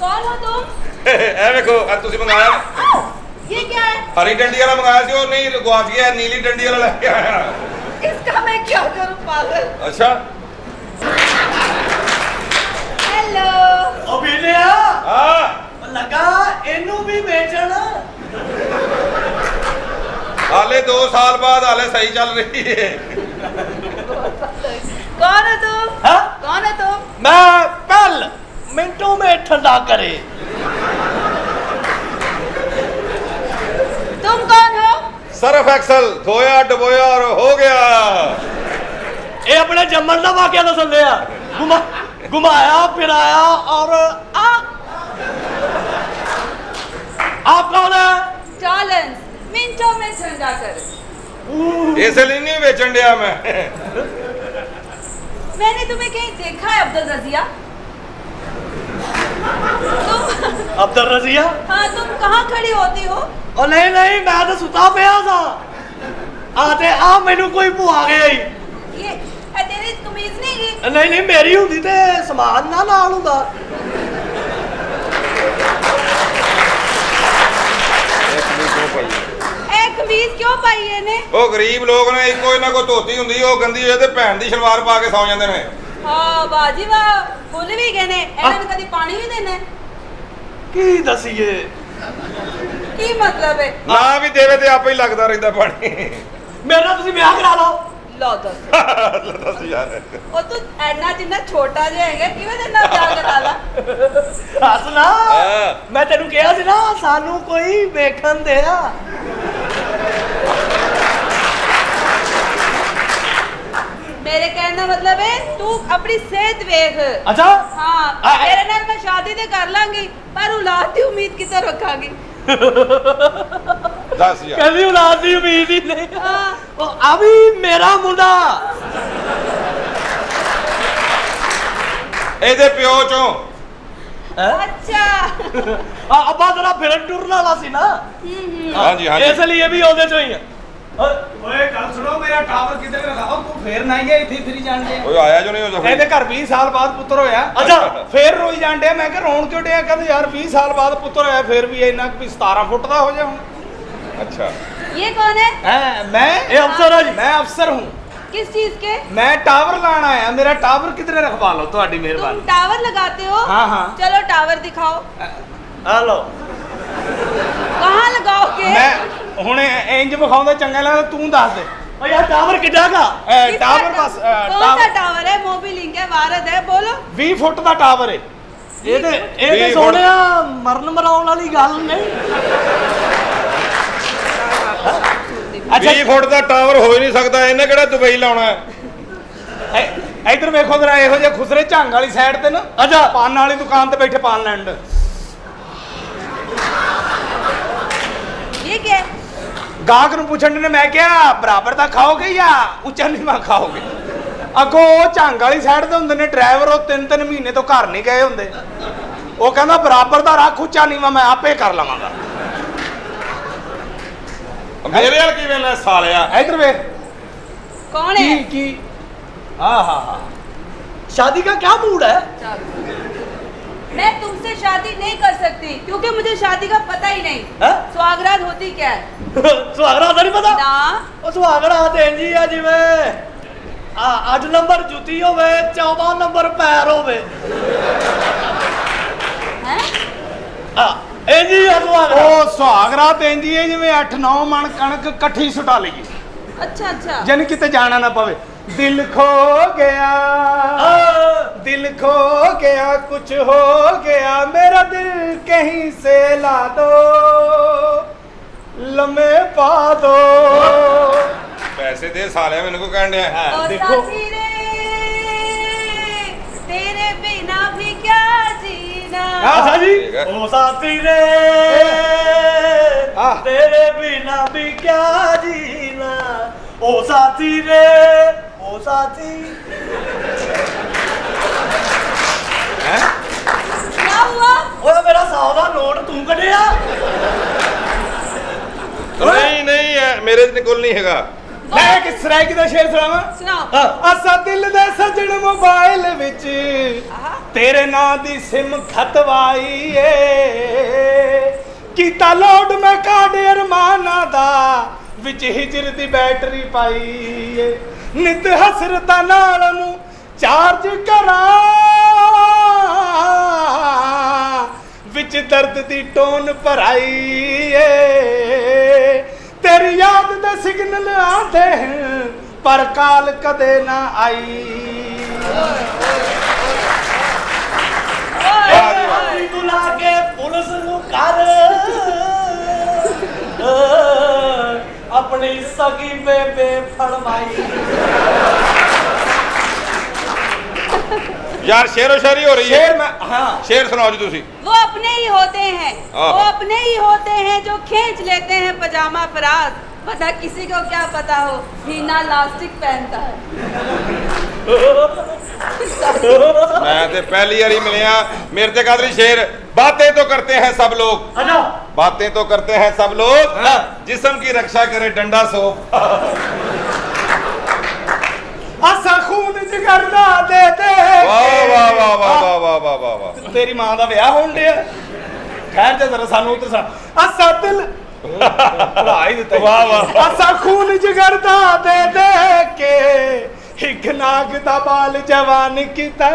कौन हो तुम? ए देखो तुसी मंगाया ये क्या है? हरी डंडी वाला मंगाया सी, वो नहीं गुआच गया, नीली डंडी वाला लेके आया। इसका मैं क्या करूं पागल? अच्छा हेलो। ओ बिलिया हां लगा इनू भी बेचण हाले 2 साल बाद हाले सही चल रही है। कौन हो तुम? हाँ? कौन है तुम? मैं पल मिनटों में ठंडा करे। तुम कौन हो? सर्फ एक्सल धोया डबोया और हो गया। ये अपने जम्मन का वाकया दसन दिया, घुमाया फिराया और आप कौन है? टॉलेंस मिनटों में ठंडा कर। इसलिए नहीं बेचन दिया मैं। मैंने तुम्हें कहीं देखा है अब्दुल रजिया? तुम अब्दुल रजिया? हाँ तुम कहाँ खड़ी होती हो? ओ नहीं नहीं मैं तो सुता पिया था आते आ मैनू कोई भुआ गया ही। ये तेरी कमीज नहीं गी? नहीं नहीं मेरी हुंदी ते समान ना नाल हुंदा। कमीज क्यों पाई है ने? ਉਹ ਗਰੀਬ ਲੋਕ ਨੇ ਇੱਕੋ ਇਹਨਾਂ ਕੋ ਧੋਤੀ ਹੁੰਦੀ, ਉਹ ਗੰਦੀ ਹੋਏ ਤੇ ਭੈਣ ਦੀ ਸ਼ਲਵਾਰ ਪਾ ਕੇ ਸੌ ਜਾਂਦੇ ਨੇ। हाँ बाजी वाह भूल भी गए ने। इन्होंने कभी पानी भी देना है? की दसीए की मतलब है? ਨਾ ਵੀ ਦੇਵੇ ਤੇ ਆਪੇ ਹੀ ਲੱਗਦਾ ਰਹਿੰਦਾ ਪਾਣੀ। मेरे नाल तुसी ब्याह करा लो। लो दस ਦੱਸ ਯਾਰ ਉਹ ਤੂੰ ਐਨਾ ਜਿੰਨਾ ਛੋਟਾ ਜਿਹਾ ਹੈਗਾ ਕਿਵੇਂ ਦੇ ਨਾਲ ਪਿਆਰ ਕਰਾ ਲਾ? ਹੱਸਣਾ ਮੈਂ ਤੈਨੂੰ ਕਿਹਾ ਸੀ ਨਾ ਸਾਨੂੰ ਕੋਈ ਵੇਖਣ ਦੇ ਆ। मेरे कहने का मतलब है तू अपनी सेहत वेख। अच्छा हाँ तेरे नाल मैं शादी ते कर लांगी पर औलाद दी उम्मीद किते रखांगी? ਦੱਸ ਯਾਰ कहती औलाद दी उम्मीद ही नहीं। हाँ ओ अभी मेरा मुंडा ਇਹਦੇ ਪਿਓ ਚੋਂ अच्छा अब्बा जरा फिरन टुरन वाला सी ना। ਹਾਂਜੀ ਹਾਂਜੀ इसलिए भी ओदे चो ही है। ਓਏ ਗੱਲ ਸੁਣੋ ਮੇਰਾ ਟਾਵਰ ਕਿਤੇ ਰਖਾਓ ਤੂੰ ਫੇਰ ਨਾ ਹੀ ਇੱਥੇ ਫਿਰੀ ਜਾਣ ਦੇ। ਕੋਈ ਆਇਆ ਜੋ ਨਹੀਂ ਹੋ ਸਕਦਾ। ਇਹਦੇ ਘਰ 20 ਸਾਲ ਬਾਅਦ ਪੁੱਤਰ ਹੋਇਆ। ਅੱਛਾ। ਫੇਰ ਰੋਈ ਜਾਣ ਡਿਆ। ਮੈਂ ਕਿਹਾ ਰੋਣ ਕਿਉਂ ਡਿਆ? ਕਹਿੰਦੇ ਯਾਰ 20 ਸਾਲ ਬਾਅਦ ਪੁੱਤਰ ਹੋਇਆ ਫੇਰ ਵੀ ਇੰਨਾ ਵੀ 17 ਫੁੱਟ ਦਾ ਹੋ ਜਾ ਹੁਣ। ਅੱਛਾ ये कौन है? मैं ये अफसर है जी। मैं अफसर हूँ। किस चीज के? मैं टावर लाना आया। मेरा टावर किधरे रखवा लो ਤੁਹਾਡੀ तुम ਮਿਹਰਬਾਨੀ। टावर लगाते हो? हाँ, हाँ। चलो टावर दिखाओ। हेलो कहाँ लगाओगे? मैं ਹੁਣ ਇੰਜ ਵਿਖਾਉਂਦਾ ਚੰਗਾ ਲੱਗਦਾ ਤੂੰ ਦੱਸ ਦੇ। ओ यार टावर कितना का? किसका टावर बस कौन सा टावर है? मोबी लिंक है, भारत है, बोलो। 20 ਫੁੱਟ ਦਾ ਟਾਵਰ ਹੈ। ਇਹਦੇ ਸੋਹਣਿਆ ਮਰਨ ਮਰਾਉਣ ਵਾਲੀ ਗੱਲ ਨਹੀਂ। ਅੱਛਾ 20 ਫੁੱਟ ਦਾ ਟਾਵਰ ਹੋ ਹੀ ਨਹੀਂ ਸਕਦਾ, ਇਹਨੇ ਕਿਹੜਾ ਦੁਬਈ ਲਾਉਣਾ ਹੈ। ਇਧਰ ਵੇਖੋ ਜਰਾ ਇਹੋ ਜਿਹੇ ਖੁਸਰੇ ਝੰਗ ਵਾਲੀ ਸਾਈਡ ਤੇ ਨਾ ਅੱਛਾ ਪਾਨ ਵਾਲੀ ਦੁਕਾਨ ਤੇ ਬੈਠੇ ਪਾਨ ਲੈਂਡ। ये क्या है? ਗਾਹਕ ਨੂੰ ਪੁੱਛਣ ਨੇ ਮੈਂ ਕਿਹਾ ਬਰਾਬਰ ਦਾ ਖਾਓਗੇ ਜਾਂ ਉੱਚਾ ਨੀਵਾਂ ਖਾਓਗੇ? ਅੱਗੋਂ ਉਹ ਝੰਗ ਵਾਲੀ ਸਾਈਡ ਤੇ ਹੁੰਦੇ ਨੇ ਡਰਾਈਵਰ, ਉਹ 3-3 ਮਹੀਨੇ ਤੋਂ ਘਰ ਨਹੀਂ ਗਏ ਹੁੰਦੇ। ਉਹ ਕਹਿੰਦਾ ਬਰਾਬਰ ਦਾ ਰੱਖ, ਉੱਚਾ ਨੀਵਾਂ ਮੈਂ ਆਪੇ ਕਰ ਲਵਾਂਗਾ। ਮੇਰੇ ਨਾਲ ਕਿਵੇਂ ਲੈ ਸਾਲਿਆ। ਇਧਰ ਵੇਖ कौन है? ਕੀ ਆਹਾ शादी का क्या मूड है? मैं तुमसे शादी नहीं कर सकती क्योंकि मुझे शादी का पता ही नहीं। हैं? स्वागरात होती क्या है? सुहागरा तो नहीं पता? ना ਉਹ ਸੁਹਾਗਰਾ ਤੇ ਇੰਜੀ ਆ ਜਿਵੇਂ 8 ਨੰਬਰ ਜੁੱਤੀ ਹੋਵੇ 14 ਨੰਬਰ ਪੈਰ ਹੋਵੇ। हैं? ਇੰਜੀ ਆ ਸੁਹਾਗਰਾ। ਉਹ ਸੁਹਾਗ ਰਾਤ ਇੰਜੀ ਹੈ ਜਿਵੇਂ 8-9 ਮਣ ਕਣਕ ਇਕੱਠੀ ਸੁਟਾ ਲਈਏ, अच्छा अच्छा ਜਨ ਕਿਤੇ ਜਾਣਾ ਨਾ ਪਵੇ। ਦਿਲ ਖੋ ਗਿਆ दिल खो गया कुछ हो गया मेरा दिल कहीं से ला दो लम्हे पा दो। ਪੈਸੇ ਦੇ ਸਾਲਿਆ ਮੈਨੂੰ ਕੋ ਕਹਿਣ ਡਿਆ ਹੈ। ओ देखो। साथी रे तेरे बिना भी क्या जीना। अच्छा जी। ठीक है। ओ साथी रे हाँ। तेरे बिना भी क्या जीना। ओ साथी रे ओ साथी। क्या हुआ? ओए मेरा 100 ਦਾ ਨੋਟ ਤੂੰ ਕੱਢਿਆ? ਨਹੀਂ ਨਹੀਂ ਮੇਰੇ ਕੋਲ ਨਹੀਂ ਹੈਗਾ। मैं किस सराय की शेर सुनावा? सुनाओ। असा दिल दे सजन मोबाइल विच आहा। तेरे नां दी सिम खतवाई कीता लोड मैं काडे अरमाना दा विच हिजर दी बैटरी पाई नित हसरता नाल नू चार्ज करा विच दर्द दी टोन भराई तेरी याद दे सिग्नल आते हैं पर काल कदे ना आई बुला के पुलिस नू कर अपनी सगी बेबे फड़वाई यार शेरो शायरी हो रही है। शेर मैं हाँ शेर सुनाओ जी तुसी। वो अपने ही होते हैं, वो अपने ही होते हैं जो खींच लेते हैं पजामा फराज, पता किसी को क्या पता हो हीना लास्टिक पहनता है। मैं ते पहली बारी मिलिया मेरे ते कादरी शेर बातें तो करते हैं सब लोग बातें तो करते हैं सब लोग जिस्म की रक्षा करे डंडा सोप असा खून जिगर दा दे दे वाह वाह वाह वाह वाह वाह वाह वाह वाह तेरी मां दा विआह होण दिया खैर ते जरा सानू उतर सा असा दिल भरा ही दिता वाह वाह असा खून जिगर दा दे दे के हिक नाग दा बाल जवान कीता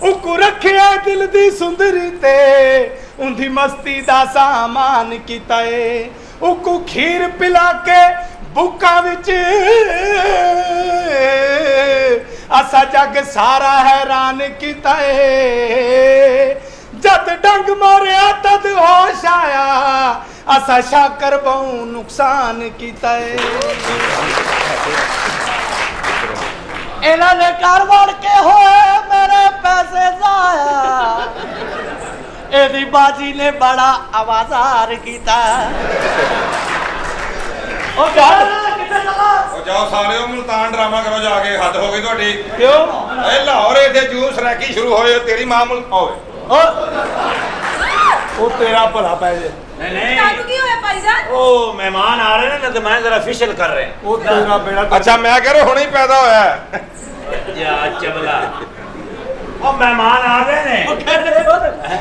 उकू रखिया दिल दी सुंदरी ते उंदी मस्ती दा सामान कीता उकू खीर पिला के बुका विच असा जग सारा हैरान कीता जद डंग मारिया तद होश आया असा शाकर बहु नुकसान कीता इन्हां ने घर वड़ के होए मेरे पैसे जाया एदी बाजी ने बड़ा आवाजार कीता ओ जाओ सारे मुल्तान ड्रामा करो जाके हद हो गई ਤੁਹਾਡੀ क्यों ए लाहौर इथे जूस रैकी शुरू होए तेरी मां मुल्क होवे ओ तेरा भला पै जे तानू की होया भाईजान? ओ मेहमान आ रहे हैं ना तो मैं जरा फेशियल कर रहे हैं ओ तेरा बेड़ा अच्छा मैं कह रहा हुणे ही पैदा होया है या चबला ओ मेहमान आ गए ने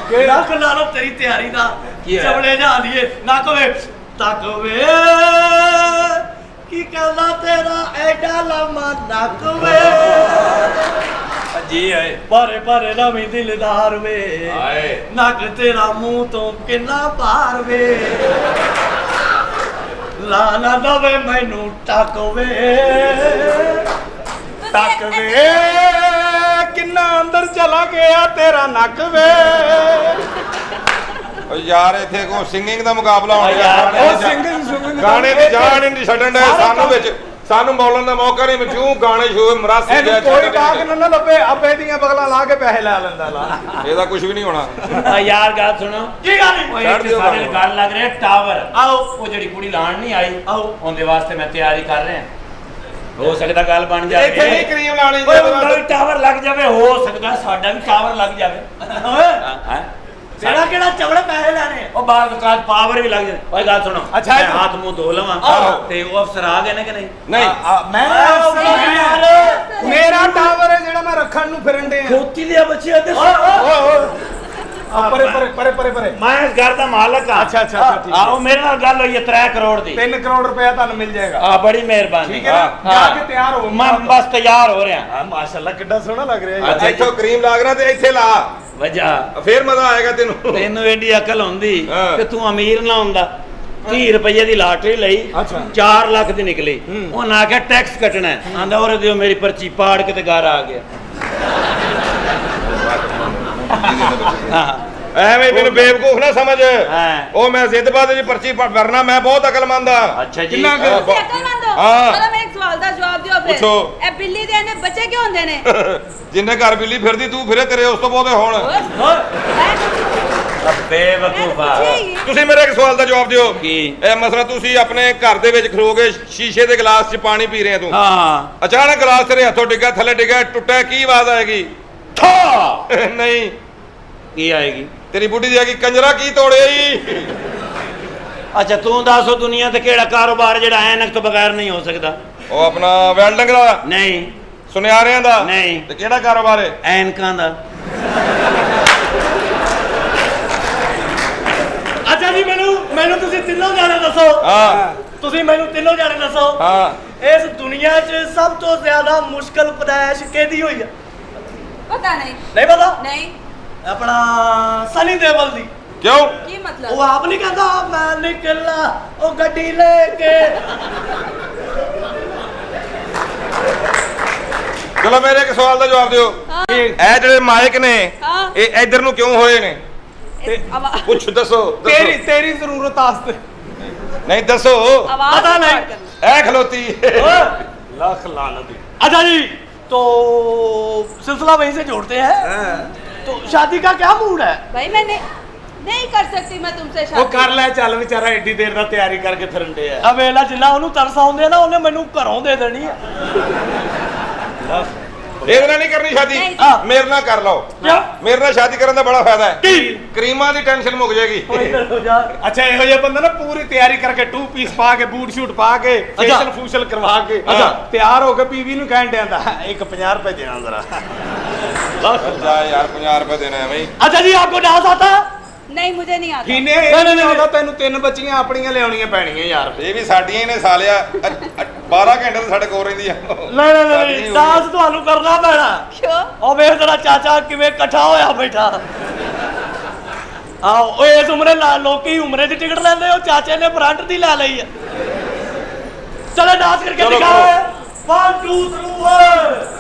केड़ा खलारो तेरी तैयारी दा की है? चबले जा दिए ना कोवे तकवे की कहला तेरा एडा लम्मा नकवे जी है बारे बारे रवि दिलदार वे आए नक तेरा मुंह तो किन्ना पार वे लाना दवे मैनू टकवे तक वे किन्ना अंदर चला गया तेरा नक वे ओ यार इथे को सिंगिंग ਦਾ ਮੁਕਾਬਲਾ ਹੋਣਾ ਯਾਰ, ओ सिंगिंग सुंगिंग ਗਾਣੇ ਦੀ ਜਾਣ ਹੀ ਨਹੀਂ ਛੱਡਣ ਦੇ ਸਾਨੂੰ ਵਿੱਚ ਸਾਨੂੰ ਬੋਲਣ ਦਾ ਮੌਕਾ ਨਹੀਂ ਮਿਲੂ ਗਾਣੇ ਸ਼ੋਅ ਮਰਾਸੀ ਇਹਨੂੰ ਕੋਈ ਕਾਗ ਨਾ ਲੱਭੇ ਆਪੇ ਦੀਆਂ ਬਗਲਾਂ ਲਾ ਕੇ ਪੈਸੇ ਲੈ ਲੈਂਦਾ ਲਾ ਇਹਦਾ ਕੁਝ ਵੀ ਨਹੀਂ ਹੋਣਾ ਆ ਯਾਰ ਗੱਲ ਸੁਣੋ की गाली ਉਹ ਛੱਡ ਇੱਕ ਦਿਓ ਸਾਡੇ ਗੱਲ। ਗੱਲ ਲੱਗ ਰਿਹਾ ਟਾਵਰ आओ ਉਹ ਜਿਹੜੀ ਕੁੜੀ ਲਾਣ ਨਹੀਂ ਆਈ ਆਓ। ਉਹਦੇ ਵਾਸਤੇ ਮੈਂ ਤਿਆਰੀ ਕਰ ਰਿਹਾ ਹੋ ਸਕਦਾ ਗੱਲ ਬਣ ਇੱਥੇ ਨਹੀਂ ਜਾਵੇ ਕਰੀਮ ਲਾਣੀ ਓਏ ਉਹਦਾ ਵੀ ਟਾਵਰ ਲੱਗ ਜਾਵੇ ਹੋ ਸਕਦਾ ਸਾਡਾ ਵੀ ਟਾਵਰ ਲੱਗ ਜਾਵੇ ओए ਹਾਂ तेरा केड़ा चवड़े पैसे लेने ਉਹ ਬਾਅਦ ਕਾਜ ਪਾਵਰ ਵੀ ਲੱਗ ਜਾਏ ਓਏ ਗੱਲ ਸੁਣੋ ਅੱਛਾ, ਮੈਂ ਇਹ- ਹੱਥ ਮੂੰਹ ਧੋ ਲਵਾਂ ਆਹੋ। ਤੇ ਉਹ ਅਫਸਰ ਆ ਗਏ ਨੇ ਕਿ ਨਹੀਂ ਨਹੀਂ ਮੈਂ ਮੇਰਾ ਟਾਵਰ ਹੈ ਜਿਹੜਾ ਮੈਂ ਰੱਖਣ ਨੂੰ ਫਿਰਨ ਦੇ ਖੋਤੀ ਦੇ ਬੱਚੇ ਤੇ ਪਰੇ ਪਰੇ ਪਰੇ ਪਰੇ ਪਰੇ ਮੈਂ ਇਸ ਘਰ ਦਾ ਮਾਲਕ ਆ ਅੱਛਾ ਅੱਛਾ ਅੱਛਾ ਠੀਕ ਆਓ ਮੇਰੇ ਨਾਲ ਗੱਲ ਹੋਈ ਹੈ 3 ਕਰੋੜ ਦੀ 3 ਕਰੋੜ ਰੁਪਇਆ ਤੁਹਾਨੂੰ ਮਿਲ ਜਾਏਗਾ ਆ ਬੜੀ ਮਿਹਰਬਾਨੀ ਠੀਕ ਹੈ ਨਾ ਜਾ ਕੇ ਤਿਆਰ ਹੋ ਮੈਂ ਬਸ ਤਿਆਰ ਹੋ ਰਿਹਾ ਹਾਂ ਮਾਸ਼ਾਅੱਲਾ ਕਿੱਡਾ ਸੋਹਣਾ ਲੱਗ ਰਿਹਾ ਅੱਛਾ ਇੱਥੋਂ ਕਰੀਮ ਲਾਗ ਰਿਹਾ ਤੇ ਇੱਥੇ ਲਾ ਵਜਾ ਫੇਰ ਮਜ਼ਾ ਆਏਗਾ ਤੈਨੂੰ ਤੈਨੂੰ ਏਡੀ ਅਕਲ ਹੁੰਦੀ ਹਾਂ। ਕਿ ਤੂੰ ਅਮੀਰ ਨਾ ਹੁੰਦਾ 30 ਰੁਪਏ ਦੀ ਲਾਟਰੀ ਲਈ ਅੱਛਾ। 4 ਲੱਖ ਦੀ ਨਿਕਲੀ ਉਹਨਾਂ ਆਖਿਆ ਟੈਕਸ ਕੱਟਣਾ ਹੈ ਆਂਦਾ ਉਹਰੇ ਦਿਓ ਮੇਰੀ ਪਰਚੀ ਪਾੜ ਕੇ ਤੇ ਘਰ ਆ ਗਿਆ ਹਾਂ ਐਵੇਂ ਮੈਨੂੰ ਬੇਵਕੂਫ ਨਾ ਸਮਝ ਹਾਂ। ਉਹ ਮੈਂ ਜ਼ਿੱਦਬਾਜ਼ ਦੀ ਪਰਚੀ ਭਰਨਾ ਮੈਂ ਬਹੁਤ ਅਕਲਮੰਦ ਆ ਅੱਛਾ ਜੀ ਕਿੰਨਾ ਕੁ- ਤੁਸੀਂ ਅਕਲਮੰਦ ਹੋ? ਹਾਂ। ਚਲੋ ਮੇਰੇ ਇੱਕ ਸਵਾਲ ਦਾ ਜਵਾਬ ਦਿਓ ਫਿਰ। ਪੁੱਛੋ। ਇਹ ਬਿੱਲੀ ਦੇ ਇਹਨੇ ਬੱਚੇ ਕਿਉਂ ਹੁੰਦੇ ਨੇ? ਜਿੰਨੇ ਘਰ ਬਿੱਲੀ ਫਿਰਦੀ ਤੂੰ ਫਿਰੇ ਤੇਰੇ ਉਸ ਤੋਂ ਬਹੁਤੇ ਹੋਣ ਹੈਂ? ਬੇਵਕੂਫਾ ਮੈਂ ਤਾਂ ਪੁੱਛਿਆ ਹੀ। ਤੁਸੀਂ ਮੇਰੇ ਇੱਕ ਸਵਾਲ ਦਾ ਜਵਾਬ ਦਿਓ ਕੀ ਇਹ ਮਸਲਾ ਤੁਸੀਂ ਆਪਣੇ ਘਰ ਦੇ ਵਿੱਚ ਖਲੋ ਕੇ ਸ਼ੀਸ਼ੇ ਦੇ ਗਲਾਸ 'ਚ ਪਾਣੀ ਪੀ ਰਹੇ ਆ ਤੂੰ ਹਾਂ ਅਚਾਨਕ ਗਲਾਸ ਤੇਰੇ ਹੱਥੋਂ ਡਿੱਗਾ ਥੱਲੇ ਡਿੱਗਾ ਟੁੱਟਿਆ ਕੀ ਆਵਾਜ਼ ਆਏਗੀ ਠਾ ਨਹੀਂ ਕੀ ਆਏਗੀ ਤੇਰੀ ਬੁੱਢੀ ਦੀ ਆਏਗੀ ਕੰਜਰਾ ਕੀ ਤੋੜਿਆ ਈ ਅੱਛਾ ਤੂੰ ਦੱਸੋ ਦੁਨੀਆ ਤੇ ਕਿਹੜਾ ਕਾਰੋਬਾਰ ਜਿਹੜਾ ਐਨਕ ਤੋਂ ਬਗੈਰ ਨਹੀਂ ਹੋ ਸਕਦਾ ਉਹ ਆਪਣਾ ਵੈਲਡਿੰਗ ਦਾ ਨਹੀਂ ਸੁਨਿਆਰਿਆਂ ਦਾ ਨਹੀਂ। ਤੇ ਕਿਹੜਾ ਕਾਰੋਬਾਰ ਹੈ? ਐਨਕਾਂ ਦਾ। ਅੱਛਾ ਜੀ ਮੈਨੂੰ ਤੁਸੀਂ ਤਿੰਨੋਂ ਜਾਣੇ ਦੱਸੋ। ਹਾਂ ਤੁਸੀਂ ਮੈਨੂੰ ਤਿੰਨੋਂ ਜਾਣੇ ਦੱਸੋ। ਹਾਂ ਇਸ ਦੁਨੀਆ 'ਚ ਸਭ ਤੋਂ ਜ਼ਿਆਦਾ ਮੁਸ਼ਕਲ ਪਦਾਇਸ਼ ਕਿਹਦੀ ਹੋਈ ਆ? पता नहीं। ਨਹੀਂ ਪਤਾ? नहीं। ਆਪਣਾ ਸਨੀ ਦੇਵਲ ਦੀ। ਕਿਉਂ? की ਉਹ मतलब? ਆਪ ਨਹੀਂ ਕਹਿੰਦਾ ਮੈਂ ਨਿਕਲਾ ਉਹ ਗੱਡੀ ਲੈ ਕੇ। ਚਲੋ ਮੇਰੇ ਇੱਕ ਸਵਾਲ ਦਾ ਜਵਾਬ ਦਿਓ। हाँ। ਇਹ ਜਿਹੜੇ ਮਾਈਕ ਨੇ हाँ। ਇਹ ਇੱਧਰ ਨੂੰ ਕਿਉਂ ਹੋਏ ਨੇ? आवा- ਪੁੱਛ ਦੱਸੋ ਤੇਰੀ ਜ਼ਰੂਰਤ ਵਾਸਤੇ। ਨਹੀਂ ਦੱਸੋ। आवाज पता नहीं। रिकॉर्ड करना। ਇਹ ਖਲੋਤੀ ਲੱਖ ਲਾਨਤ। अच्छा जी तो सिलसिला वहीं से जोड़ते हैं। तो शादी का क्या मूड है? भाई मैं नहीं कर सकती मैं तुमसे ਉਹ शादी। ਕਰ ਲੈ ਚੱਲ ਵਿਚਾਰਾ ਏਡੀ ਦੇਰ ਦਾ ਤਿਆਰੀ ਕਰਕੇ ਫਿਰਨ ਦੇ ਆ। अब वेला जिन्ना ਉਹਨੂੰ ਤਰਸ ਆਉਂਦੇ ਨਾ ਉਹਨੇ ਮੈਨੂੰ ਘਰੋਂ ਦੇ ਦੇਣੀ ਆ। ਇਹਦੇ ਨਾਲ ਨਹੀਂ ਕਰਨੀ ਸ਼ਾਦੀ। ਨਹੀਂ। ਹਾਂ। ਮੇਰੇ ਨਾਲ ਕਰ ਲਓ। ਕਿਆ? ਮੇਰੇ ਨਾਲ ਸ਼ਾਦੀ ਕਰਨ ਦਾ ਬੜਾ ਫਾਇਦਾ ਹੈ। ਕੀ? ਕਰੀਮਾਂ ਦੀ ਟੈਨਸ਼ਨ ਮੁੱਕ ਜਾਏਗੀ। ਹੋ ਜਾ। ਅੱਛਾ ਇਹੋ ਜਿਹਾ ਬੰਦਾ ਨਾ ਪੂਰੀ ਤਿਆਰੀ ਕਰਕੇ 2 ਪੀਸ ਪਾ ਕੇ ਬੂਟ ਸ਼ੂਟ ਪਾ ਕੇ ਫੇਸ਼ਲ ਫੂਸ਼ਲ ਕਰਵਾ ਕੇ ਅੱਛਾ। ਤਿਆਰ ਹੋ ਕੇ ਬੀਵੀ ਨੂੰ ਕਹਿਣ ਡਿਆਂਦਾ ਇੱਕ 50 ਰੁਪਏ ਦੇਣਾ ਜ਼ਰਾ। ਜਾ ਯਾਰ 50 ਰੁਪਏ ਦੇਣਾ ਐਵੇਂ ਹੀ। अच्छा जी आपको डांस आता है? नहीं मुझे नहीं आता। ਕੀਨੇ ਨਹੀਂ। ਆਉਂਦਾ ਤੈਨੂੰ 3 ਬੱਚੀਆਂ ਆਪਣੀਆਂ ਲਿਆਉਣੀਆਂ ਪੈਣੀਆਂ ਯਾਰ। ਇਹ ਵੀ ਸਾਡੀਆਂ ਹੀ ਨੇ ਸਾਲਿਆ 12 ਘੰਟੇ ਤਾਂ ਸਾਡੇ ਕੋਲ ਰਹਿੰਦੀ ਆ। नहीं डांस ਤੁਹਾਨੂੰ ਕਰਨਾ ਪੈਣਾ। क्यों? ਉਹ ਵੇਖ ਤੇਰਾ ਚਾਚਾ ਕਿਵੇਂ ਇਕੱਠਾ ਹੋਇਆ ਬੈਠਾ। ਆਹ ਓਏ ਇਸ ਉਮਰੇ ਲੋਕੀ ਉਮਰੇ ਦੀ ਟਿਕਟ ਲੈਂਦੇ ਉਹ ਚਾਚੇ ਨੇ ਫਰੰਟ ਦੀ ਲੈ ਲਈ ਆ। ਚਲੋ ਡਾਂਸ ਕਰਕੇ ਚਲੋ ਦਿਖਾਓ। 1 2 3